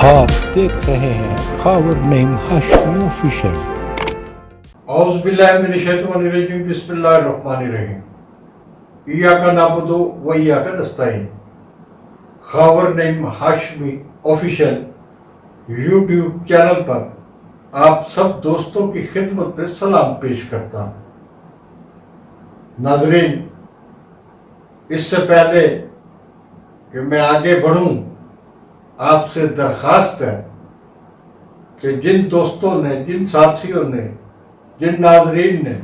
आप देख रहे हैं खबर नेम हाशमी ऑफिशियल। औज़ु बिल्लाहि मिनश्शैतानिर्रजीम बिस्मिल्लाहिर्रहमानिर्रहीम। इय्याका नअबुदु व इय्याका नस्तईन। खबर name Hashmi official YouTube channel पर आप सब दोस्तों की खिदमत में सलाम पेश करता हूँ। नाज़रीन, इससे पहले कि मैं आगे बढ़ूं, आपसे दरख्वास्त है कि जिन दोस्तों ने, जिन साथियों ने, जिन नाज़रीन ने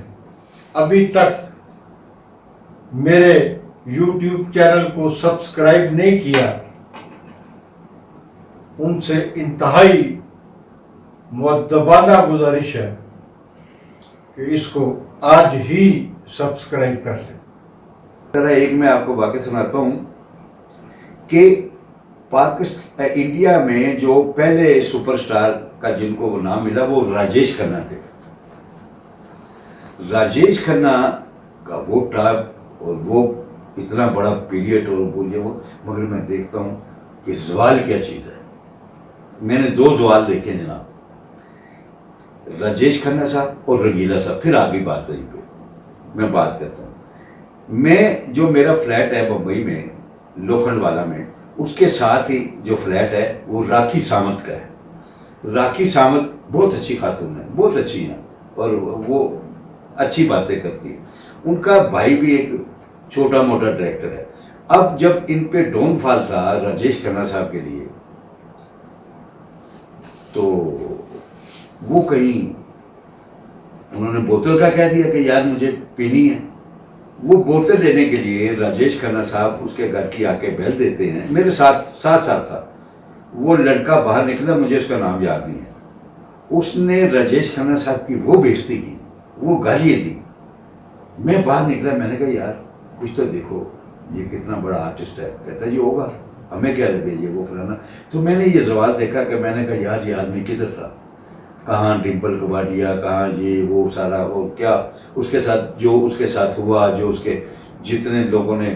अभी तक मेरे YouTube चैनल को सब्सक्राइब नहीं किया, उनसे इंतहाई मुअद्दबाना गुजारिश है कि इसको आज ही सब्सक्राइब कर लें। तरह एक मैं आपको वाक़या सुनाता हूँ कि पाकिस्तान इंडिया में जो पहले सुपरस्टार का जिनको वो नाम मिला वो राजेश खन्ना थे। राजेश खन्ना का वो टाइप और वो इतना बड़ा पीरियड और वो मगर मैं देखता हूँ कि ज़वाल क्या चीज़ है। मैंने दो ज़वाल देखे जनाब, राजेश खन्ना साहब और रंगीला साहब। फिर आगे बात रही पे मैं बात करता हूँ। मैं जो मेरा फ्लैट है बम्बई में लोखंडवाला में, उसके साथ ही जो फ्लैट है वो राखी सामंत का है। राखी सामंत बहुत अच्छी खातून है, बहुत अच्छी है और वो अच्छी बातें करती है। उनका भाई भी एक छोटा मोटा डायरेक्टर है। अब जब इन पे डाउनफॉल था राजेश खन्ना साहब के लिए, तो वो कहीं उन्होंने बोतल का कह दिया कि यार मुझे पीनी है। वो बोतल लेने के लिए राजेश खन्ना साहब उसके घर की आके बेल देते हैं। मेरे साथ साथ था वो लड़का, बाहर निकला, मुझे उसका नाम याद नहीं है। उसने राजेश खन्ना साहब की वो बेइज्जती की, वो गालियाँ दी। मैं बाहर निकला, मैंने कहा यार कुछ तो देखो, ये कितना बड़ा आर्टिस्ट है। कहता ये होगा, हमें क्या लगे ये वो फलाना। तो मैंने ये सवाल देखा कि मैंने कहा यार ये आदमी किधर था, कहाँ डिम्पल कबाडिया, कहाँ ये वो सारा, वो क्या उसके साथ जो उसके साथ हुआ, जो उसके जितने लोगों ने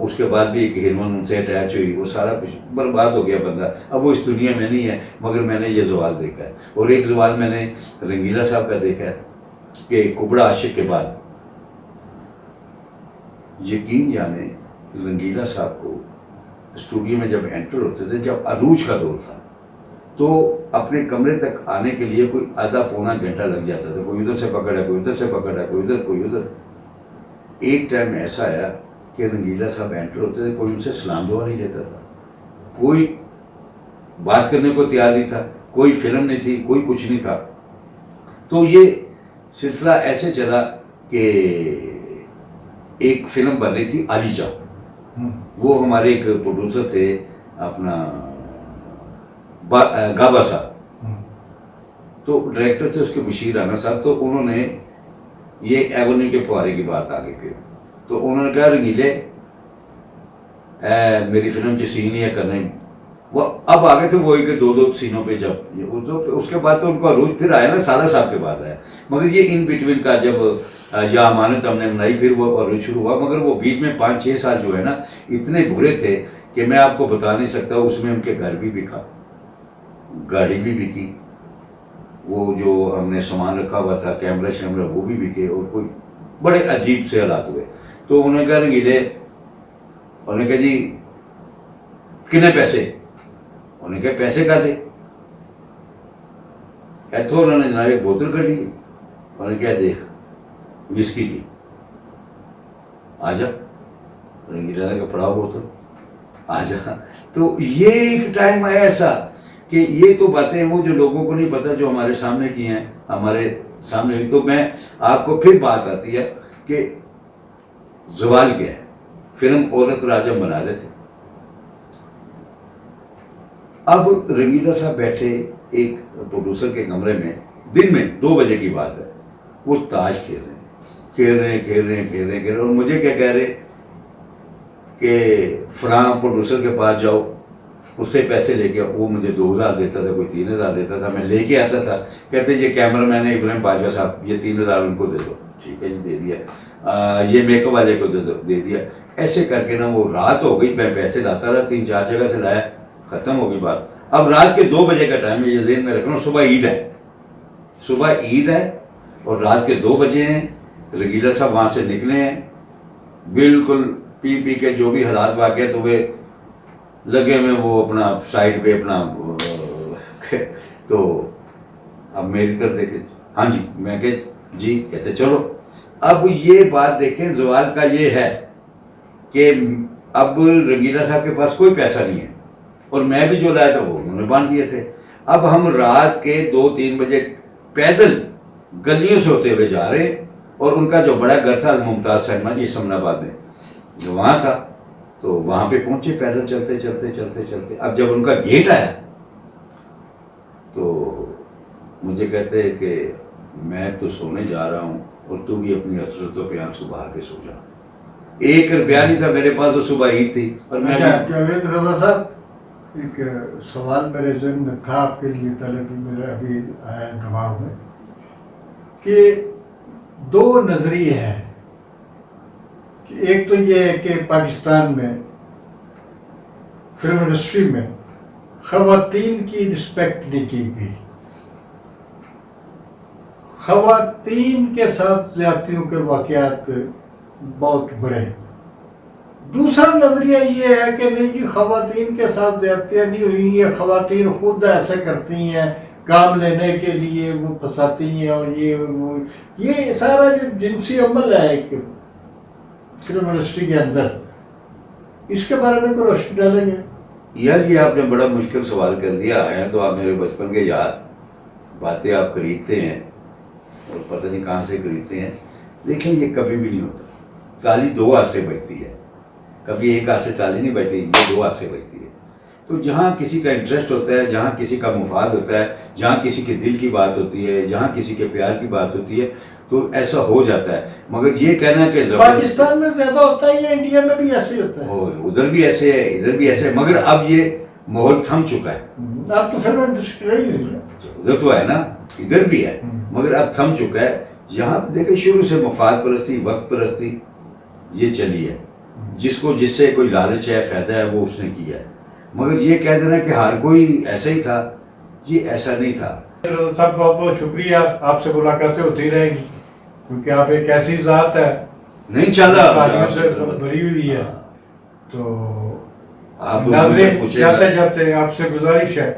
उसके बाद भी एक हीरोइन उनसे अटैच हुई, वो सारा कुछ बर्बाद हो गया बंदा। अब वो इस दुनिया में नहीं है, मगर मैंने ये सवाल देखा है। और एक सवाल मैंने रंगीला साहब का देखा है कि कुबड़ा आशिक के बाद, यकीन जाने रंगीला साहब को स्टूडियो में जब एंटर होते थे, जब अरूज का दौर था, तो अपने कमरे तक आने के लिए कोई आधा पौना घंटा लग जाता था। कोई उधर से पकड़ा, कोई उधर से पकड़ा, कोई उधर, कोई उधर। एक टाइम ऐसा आया कि रंगीला साहब एंटर होते थे, कोई उनसे सलाम दुआ नहीं लेता था, कोई बात करने को तैयार नहीं था, कोई फिल्म नहीं थी, कोई कुछ नहीं था। तो ये सिलसिला ऐसे चला कि एक फिल्म बन रही थी आलीजा। वो हमारे एक प्रोड्यूसर थे अपना गाबा साहब, तो डायरेक्टर थे उसके बशीर राना साहब। तो उन्होंने ये एवेन्यू के फुहारे की बात आ गई फिर, तो उन्होंने कहा रंगीले मेरी फिल्म जो सीन है करने, वो अब आ गए थे वो एक दो सीनों पे। जब उसके बाद तो उनको अरूज फिर आया ना, सारा साहब के बाद आया। मगर ये इन बिटवीन का जब या अमानत हमने बनाई, फिर वो अरूज शुरू हुआ। मगर वो बीच में 5-6 साल जो है ना, इतने बुरे थे कि मैं आपको बता नहीं सकता। उसमें उनके घर भी बिका, गाड़ी भी बिकी, वो जो हमने सामान रखा हुआ था कैमरा शैमरा वो भी बिके, और कोई बड़े अजीब से हालात हुए। तो उन्होंने कहा रंगीले, उन्होंने कहा जी कितने पैसे, उन्होंने कहा पैसे का से तो उन्होंने जनाब एक बोतल कटी, उन्होंने कहा देख विस्की की, आजा। रंगीला ने कहा पड़ाओ बोतल, आजा। तो ये एक टाइम आया ऐसा कि ये तो बातें वो जो लोगों को नहीं पता, जो हमारे सामने की हैं, हमारे सामने। तो मैं आपको फिर बात आती है कि ज़वाल क्या है। फिल्म औरत राजा बना रहे थे। अब रंगीला साहब बैठे एक प्रोड्यूसर के कमरे में, दिन में 2 बजे की बात है, वो ताश खेल रहे हैं। और मुझे क्या कह रहे कि फलां प्रोड्यूसर के पास जाओ, उससे पैसे लेके। वो मुझे 2000 देता था, कोई 3000 देता था, मैं लेके आता था। कहते ये कैमरा मैन है इब्राहिम बाजवा साहब, ये 3000 उनको दे दो। ठीक है जी, दे दिया। ये मेकअप वाले को दे दिया। ऐसे करके ना वो रात हो गई, मैं पैसे लाता रहा, 3-4 जगह से लाया, खत्म हो गई बात। अब रात के 2 बजे का टाइम है, ये ज़हन में रखना, सुबह ईद है, सुबह ईद है और रात के 2 बजे हैं। रगीला साहब वहाँ से निकले हैं, बिल्कुल पी पी के जो भी हालात वाक़ तो वे लगे हुए वो अपना साइड पे अपना तो अब मेरी तरफ देखे, हाँ जी, मैं कह जी, कहते चलो। अब ये बात देखें, जवाल का ये है कि अब रंगीला साहब के पास कोई पैसा नहीं है और मैं भी जो लाया था वो उन्होंने बांध दिए थे। अब हम रात के 2-3 बजे पैदल गलियों से होते हुए जा रहे हैं और उनका जो बड़ा घर था मुमताज़ सैनमा जी समनाबाद में, जो वहाँ था, तो वहाँ पे पहुँचे पैदल चलते चलते चलते चलते। अब जब उनका गेट आया तो मुझे कहते हैं कि मैं तो सोने जा रहा हूँ और तू भी अपनी हसरतों पे आंसू बहा के सो जा। 1 रुपया नहीं था मेरे पास, तो सुबह ईद थी। और मैं जावेद रज़ा साहब, एक सवाल मेरे ज़हन में था आपके लिए, पहले भी मेरा अभी आया दिमाग में, कि 2 नज़रिए हैं कि एक तो ये है कि पाकिस्तान में फिल्म इंडस्ट्री में ख़वातीन की रिस्पेक्ट नहीं की गई, ख़वातीन के साथ ज़्यादतियों के वाक़यात बहुत बड़े। दूसरा नज़रिया ये है कि नहीं जी, ख़वातीन के साथ ज़्यादतियाँ नहीं हुई, ये ख़वातीन खुद ऐसे करती हैं काम लेने के लिए, वो फंसाती हैं और ये वो, ये सारा जो जिनसी अमल है एक फिल्म इंडस्ट्री के अंदर, इसके बारे में कोई रोशनी डालेंगे? यार ये आपने बड़ा मुश्किल सवाल कर दिया है, तो आप मेरे बचपन के याद बातें आप खरीदते हैं और पता नहीं कहाँ से खरीदते हैं। देखें, ये कभी भी नहीं होता। ताली 2 हाथ से बजती है, कभी एक हाथ से ताली नहीं बजती, ये 2 हाथ से बजती है। तो जहाँ किसी का इंटरेस्ट होता है, जहाँ किसी का मुफाद होता है, जहाँ किसी के दिल की बात होती है, जहाँ किसी के प्यार की बात होती है, तो ऐसा हो जाता है। मगर ये कहना कि पाकिस्तान में ज्यादा होता है या इंडिया में भी ऐसे होता है? उधर भी ऐसे है, इधर भी ऐसे है, मगर अब ये माहौल थम चुका है। अब तो फिल्म इंडस्ट्री रही है, उधर तो है ना, इधर भी है, मगर अब थम चुका है। यहाँ देखे शुरू से मफाद परस्ती, वक्त परस्ती ये चली है, जिसको जिससे कोई लालच है, फायदा है, वो उसने किया है। मगर ये कह देना कि हर कोई ऐसा ही था, ये ऐसा नहीं था। सब बहुत बहुत शुक्रिया, आपसे मुलाकातें होती रहेंगी, क्योंकि आप एक ऐसी ज़ात है नहीं चला से भरी हुई है। तो आप जाते जाते आपसे गुजारिश है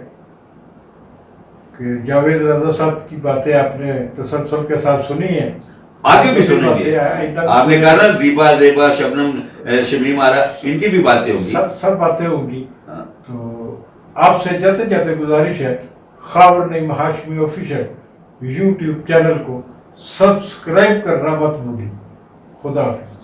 कि जावेद रज़ा साहब की बातें आपने तसल्सल के साथ सुनी है, आगे भी सुनेंगे। आपने कहा ना दीपा, ज़ेबा, शबनम, शबनीम आरा, इनकी भी बातें होंगी, सब बातें होंगी। तो आपसे जाते जाते गुजारिश है, Khawar Naeem Hashmi official YouTube channel को सब्सक्राइब करना मत भूलिए। खुदा हाफिज़।